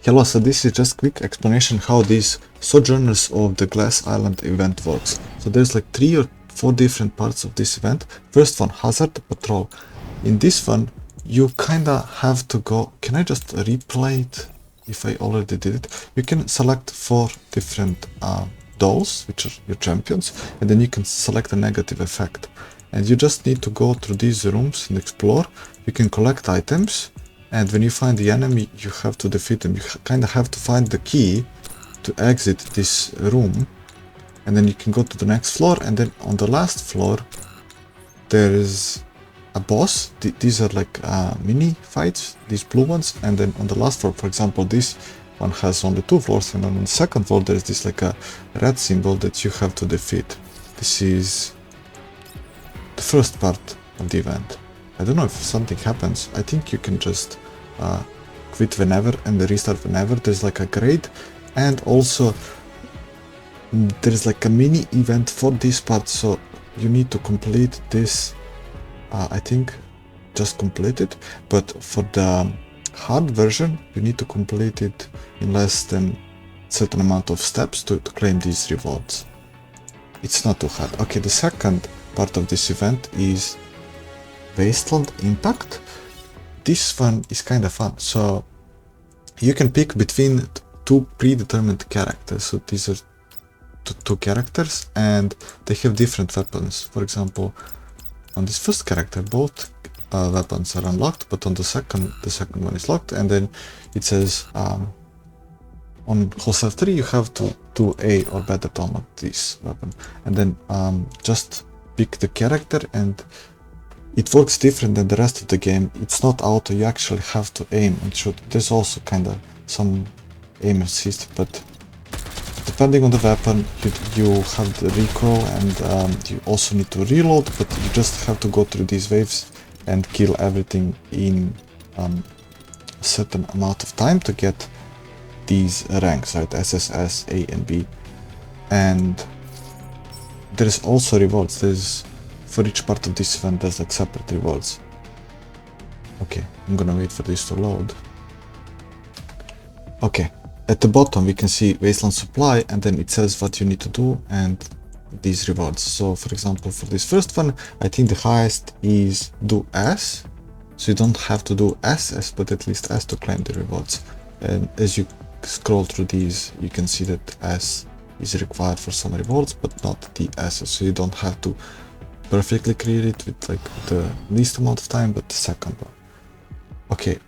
Hello, so this is just quick explanation how this Sojourners of the Glass Island event works. So there's like 3 or 4 different parts of this event. First one, Hazard Patrol. In this one, you kinda have to go... Can I just replay it if I already did it? You can select 4 different dolls, which are your champions, and then you can select a negative effect. And you just need to go through these rooms and explore. You can collect items. And when you find the enemy, you have to defeat them. You kind of have to find the key to exit this room. And then you can go to the next floor. And then on the last floor, there is a boss. These are like mini fights, these blue ones. And then on the last floor, for example, this one has only 2 floors. And then on the second floor, there's this like a red symbol that you have to defeat. This is the first part of the event. I don't know if something happens. I think you can just quit whenever and restart whenever. There's like a grade, and also there's like a mini event for this part, so you need to complete this. I think just complete it, but for the hard version you need to complete it in less than certain amount of steps to claim these rewards. It's not too hard. Okay, the second part of this event is Wasteland Impact. This one is kind of fun. So you can pick between 2 predetermined characters. So these are two characters, and they have different weapons. For example, on this first character, both weapons are unlocked, but on the second one is locked. And then it says on Hostile 3 you have to do A or better to unlock this weapon. And then just pick the character, and it works different than the rest of the game. It's not auto, you actually have to aim and shoot. There's also kind of some aim assist, but depending on the weapon, you have the recoil, and you also need to reload, but you just have to go through these waves and kill everything in a certain amount of time to get these ranks, right? SSS, A and B. And there's also rewards. There's for each part of this event, there's like separate rewards. Okay, I'm gonna wait for this to load. Okay, at the bottom we can see Wasteland Supply, and then it says what you need to do and these rewards. So for example, for this first one, I think the highest is do S. So you don't have to do SS, but at least S to claim the rewards. And as you scroll through these, you can see that S is required for some rewards, but not the SS. So you don't have to perfectly create it with like the least amount of time, but the second one. Okay,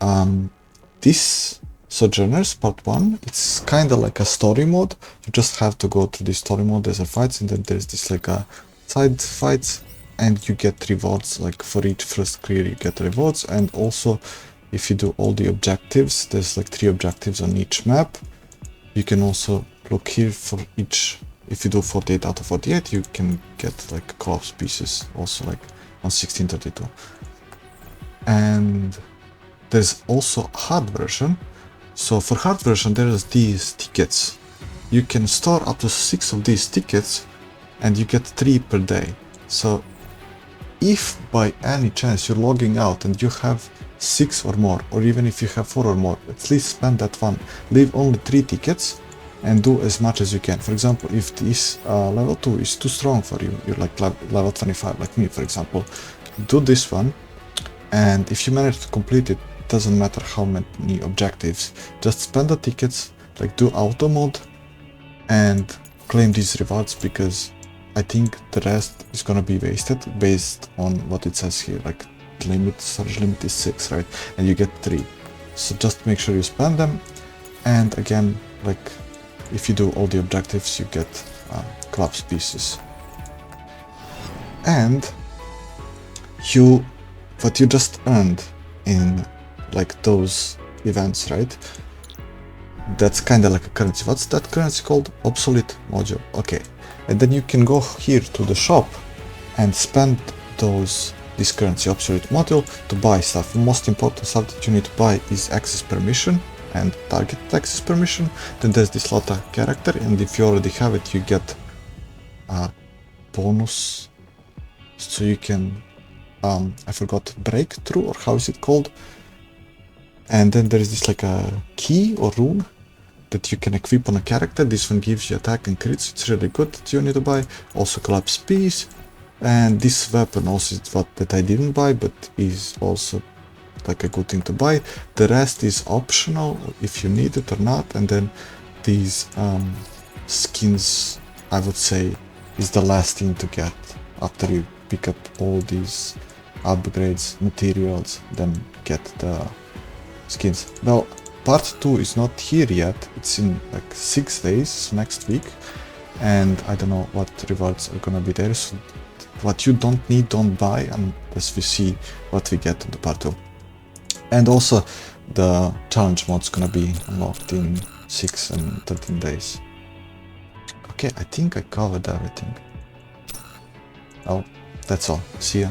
this Sojourners part 1, it's kind of like a story mode. You just have to go through this story mode. There's a fights, and then there's this like a side fights, and you get rewards. Like for each first clear you get rewards, and also if you do all the objectives, there's like 3 objectives on each map. You can also look here for each. If you do 48 out of 48, you can get like corpse pieces also like on 1632. And there's also hard version. So for hard version, there's these tickets. You can store up to 6 of these tickets, and you get 3 per day. So if by any chance you're logging out and you have 6 or more, or even if you have 4 or more, at least spend that one. Leave only 3 tickets and do as much as you can. For example, if this level 2 is too strong for you, you're like level 25 like me for example, do this one, and if you manage to complete it, doesn't matter how many objectives, just spend the tickets, like do auto mode and claim these rewards, because I think the rest is gonna be wasted based on what it says here, like storage limit is 6, right? And you get 3. So just make sure you spend them, and again, like if you do all the objectives, you get collapse pieces. And what you just earned in like those events, right? That's kind of like a currency. What's that currency called? Obsolete module. Okay, and then you can go here to the shop and spend this currency obsolete module to buy stuff. The most important stuff that you need to buy is access permission and target access permission. Then there's this Lota character, and if you already have it, you get a bonus. So you can I forgot breakthrough, or how is it called? And then there is this like a key or rune that you can equip on a character. This one gives you attack and crits. It's really good that you need to buy. Also collapse piece. And this weapon also is what that I didn't buy, but is also like a good thing to buy. The rest is optional if you need it or not. And then these skins, I would say, is the last thing to get after you pick up all these upgrades, materials, then get the skins. Well, part 2 is not here yet. It's in like 6 days, next week, and I don't know what rewards are gonna be there. So what you don't need, don't buy unless we see what we get in the part 2. And also the challenge mode's gonna be unlocked in 6 and 13 days. Okay, I think I covered everything. Oh, that's all. See ya.